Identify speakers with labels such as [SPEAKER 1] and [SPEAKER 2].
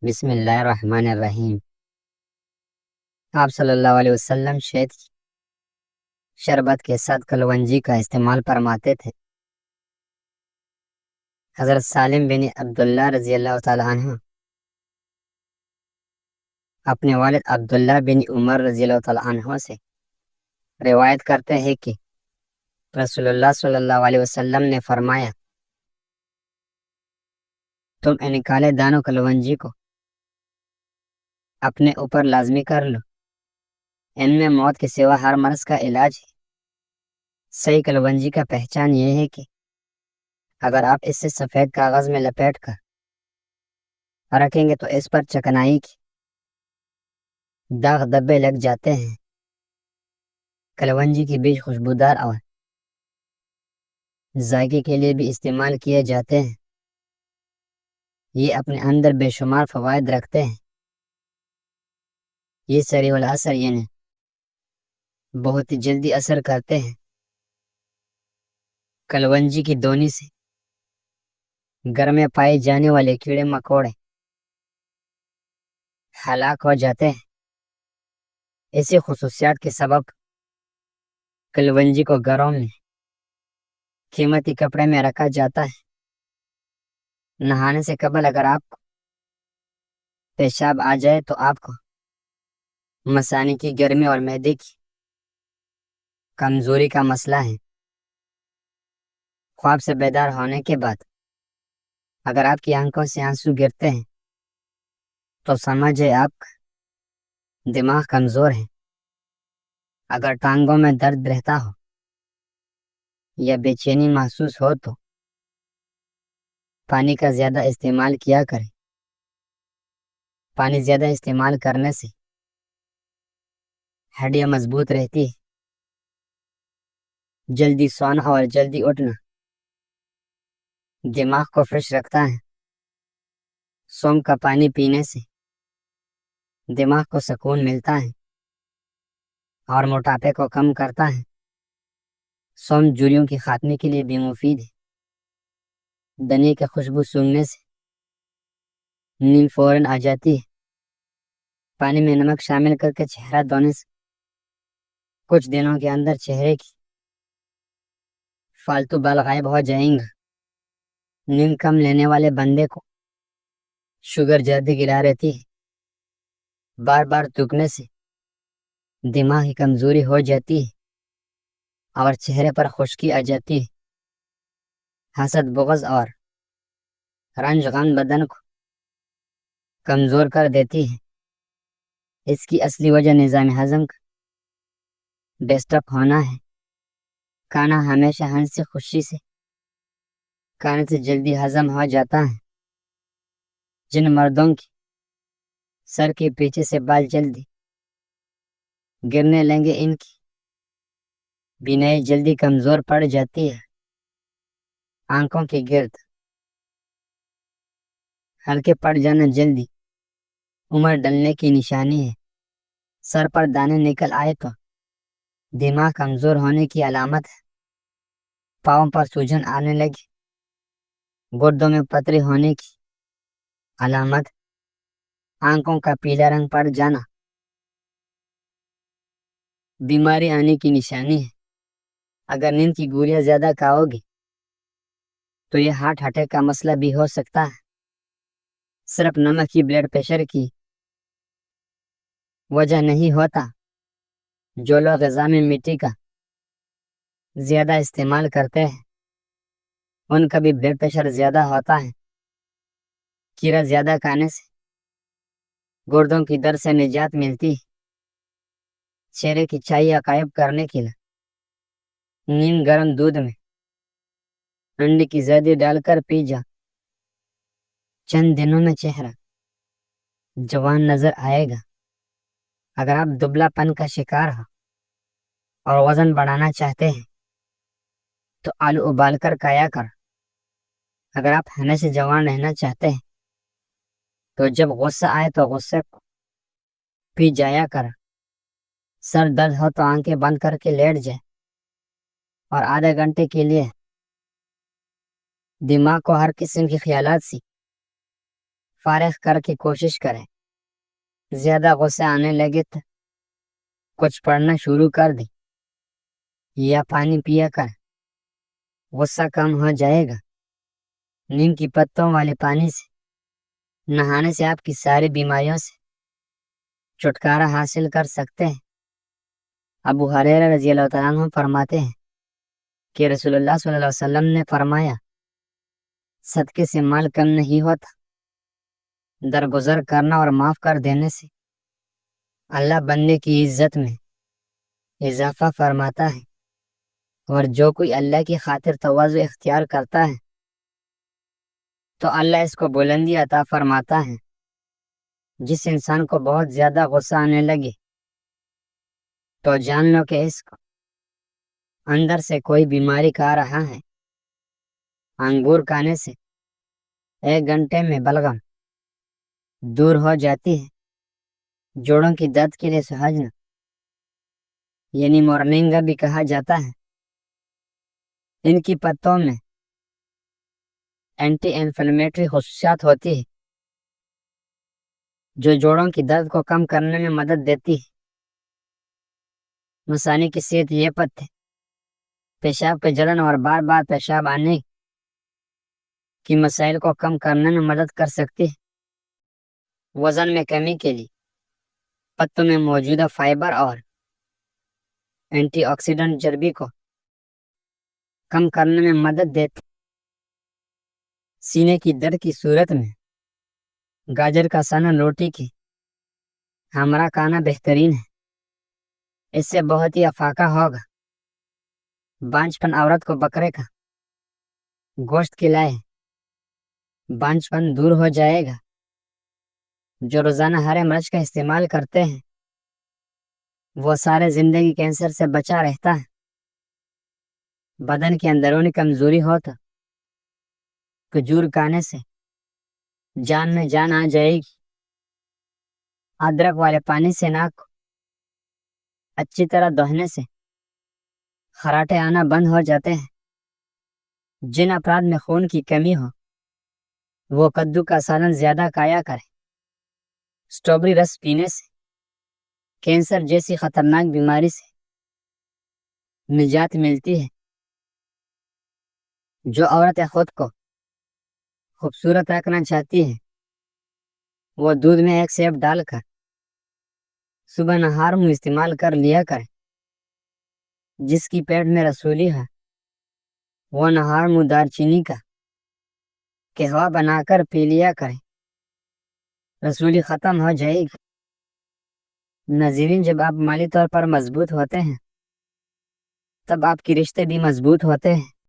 [SPEAKER 1] بسم اللہ الرحمن الرحیم۔ آپ صلی اللہ علیہ وسلم شہد کی شربت کے ساتھ کلونجی کا استعمال فرماتے تھے۔ حضرت سالم بن عبداللہ رضی اللہ تعالیٰ عنہ اپنے والد عبداللہ بن عمر رضی اللہ تعالیٰ عنہ سے روایت کرتے ہیں کہ رسول اللہ صلی اللہ علیہ وسلم نے فرمایا، تم ان کالے دانوں کلونجی کو اپنے اوپر لازمی کر لو، ان میں موت کے سوا ہر مرض کا علاج ہے۔ صحیح کلونجی کا پہچان یہ ہے کہ اگر آپ اس سے سفید کاغذ میں لپیٹ کر رکھیں گے تو اس پر چکنائی کی داغ دبے لگ جاتے ہیں۔ کلونجی کے بیج خوشبودار اور ذائقے کے لیے بھی استعمال کیے جاتے ہیں۔ یہ اپنے اندر بے شمار فوائد رکھتے ہیں۔ یہ سریع الاثر یعنی بہت ہی جلدی اثر کرتے ہیں۔ کلونجی کی دونی سے گھر میں پائے جانے والے کیڑے مکوڑے ہلاک ہو جاتے ہیں۔ اسی خصوصیات کے سبب کلونجی کو گھروں میں قیمتی کپڑے میں رکھا جاتا ہے۔ نہانے سے قبل اگر آپ کو پیشاب آ جائے تو آپ کو مثانے کی گرمی اور معدے کی کمزوری کا مسئلہ ہے۔ خواب سے بیدار ہونے کے بعد اگر آپ کی آنکھوں سے آنسو گرتے ہیں تو سمجھے آپ کا دماغ کمزور ہے۔ اگر ٹانگوں میں درد رہتا ہو یا بے چینی محسوس ہو تو پانی کا زیادہ استعمال کیا کریں۔ پانی زیادہ استعمال کرنے سے ہڈیاں مضبوط رہتی ہے۔ جلدی سونا اور جلدی اٹھنا دماغ کو فریش رکھتا ہے۔ سونف کا پانی پینے سے دماغ کو سکون ملتا ہے اور موٹاپے کو کم کرتا ہے۔ سونف جوڑیوں کے خاتمے کے لیے بھی مفید ہے۔ دھنیا کی خوشبو سونگھنے سے نیند فوراً آ جاتی ہے۔ پانی میں نمک شامل کر کے چہرہ دھونے سے کچھ دنوں کے اندر چہرے کی فالتو بال غائب ہو جائیں گے۔ نیند کم لینے والے بندے کو شوگر جلدی گرا رہتی ہے۔ بار بار تھوکنے سے دماغ کی کمزوری ہو جاتی ہے اور چہرے پر خشکی آ جاتی ہے۔ حسد، بغض اور رنج غم بدن کو کمزور کر دیتی ہے۔ اس کی اصلی وجہ نظام ہضم کا ڈسٹرب ہونا ہے۔ کھانا ہمیشہ ہنسی خوشی سے کھانے سے جلدی ہضم ہو جاتا ہے۔ جن مردوں کی سر کے پیچھے سے بال جلدی گرنے لگیں ان کی بینائی جلدی کمزور پڑ جاتی ہے۔ آنکھوں کے گرد ہلکے پڑ جانا جلدی عمر ڈلنے کی نشانی ہے۔ سر پر دانے نکل آئے تو دماغ کمزور ہونے کی علامت ہے۔ پاؤں پر سوجن آنے لگی گردوں میں پتھری ہونے کی علامت۔ آنکھوں کا پیلا رنگ پڑ جانا بیماری آنے کی نشانی ہے۔ اگر نیند کی گولیاں زیادہ کھاؤ گے تو یہ ہارٹ اٹیک کا مسئلہ بھی ہو سکتا ہے۔ صرف نمک ہی بلڈ پریشر کی وجہ نہیں ہوتا۔ جو لوگ غذا میں مٹی کا زیادہ استعمال کرتے ہیں ان کا بھی بلڈ پریشر زیادہ ہوتا ہے۔ کیڑا زیادہ کھانے سے گردوں کی درد سے نجات ملتی ہے۔ چہرے کی چھائی غائب کرنے کے لیے نیم گرم دودھ میں انڈے کی زردی ڈال کر پی جا۔ چند دنوں میں چہرہ جوان نظر آئے گا۔ اگر آپ دبلا پن کا شکار ہو اور وزن بڑھانا چاہتے ہیں تو آلو ابال کر کھایا کر۔ اگر آپ ہمیشہ جوان رہنا چاہتے ہیں تو جب غصہ آئے تو غصے کو پی جایا کر۔ سر درد ہو تو آنکھیں بند کر کے لیٹ جائے اور آدھے گھنٹے کے لیے دماغ کو ہر قسم کے خیالات سے فارغ کر کے کوشش کریں. زیادہ غصے آنے لگے تو کچھ پڑھنا شروع کر دیں یا پانی پیا کر غصہ کم ہو جائے گا. نیم کی پتوں والے پانی سے نہانے سے آپ کی ساری بیماریوں سے چھٹکارا حاصل کر سکتے ہیں. ابو ہریرہ رضی اللہ تعالیٰ عنہ فرماتے ہیں کہ رسول اللہ صلی اللہ علیہ وسلم نے فرمایا صدقے سے مال کم نہیں ہوتا. درگزر کرنا اور معاف کر دینے سے اللہ بندے کی عزت میں اضافہ فرماتا ہے، اور جو کوئی اللہ کی خاطر تواضع اختیار کرتا ہے تو اللہ اس کو بلندی عطا فرماتا ہے. جس انسان کو بہت زیادہ غصہ آنے لگے تو جان لو کہ اس کو اندر سے کوئی بیماری کھا رہا ہے. انگور کھانے سے 1 گھنٹے میں بلغم دور ہو جاتی ہے. جوڑوں کی درد کے لیے سہجن یعنی مورننگا بھی کہا جاتا ہے. ان کی پتوں میں اینٹی انفلیمیٹری خصوصیات ہوتی ہے جو جوڑوں کی درد کو کم کرنے میں مدد دیتی ہے. مثانی کی صحت یہ پتے پیشاب کے جلن اور بار بار پیشاب آنے کی مسائل کو کم کرنے میں مدد کر سکتی ہے. وزن میں کمی کے لیے پتوں میں موجودہ فائبر اور اینٹی آکسیڈنٹ چربی کو کم کرنے میں مدد دیتے. سینے کی درد کی صورت میں گاجر کا سنا روٹی کی ہمراہ کھانا بہترین ہے. اس سے بہت ہی افاقہ ہوگا. بانجھ پن عورت کو بکرے کا گوشت کھلائے بانجھ پن دور ہو جائے گا. جو روزانہ ہرے مرچ کا استعمال کرتے ہیں وہ سارے زندگی کینسر سے بچا رہتا ہے. بدن کی اندرونی کمزوری ہو تو کھجور کھانے سے جان میں جان آ جائے گی. ادرک والے پانی سے ناک کو اچھی طرح دھونے سے خراٹے آنا بند ہو جاتے ہیں. جن افراد میں خون کی کمی ہو وہ کدو کا سالن زیادہ کھایا کریں. اسٹرابری رس پینے سے کینسر جیسی خطرناک بیماری سے نجات ملتی ہے. جو عورتیں خود کو خوبصورت رکھنا چاہتی ہیں وہ دودھ میں 1 سیب ڈال کر صبح نہار منہ استعمال کر لیا کریں. جس کی پیٹ میں رسولی ہے وہ نہار منہ دار چینی کا قہوہ بنا کر پی لیا کریں. رسولی ختم ہو جائے گی. ناظرین، جب آپ مالی طور پر مضبوط ہوتے ہیں تب آپ کے رشتے بھی مضبوط ہوتے ہیں.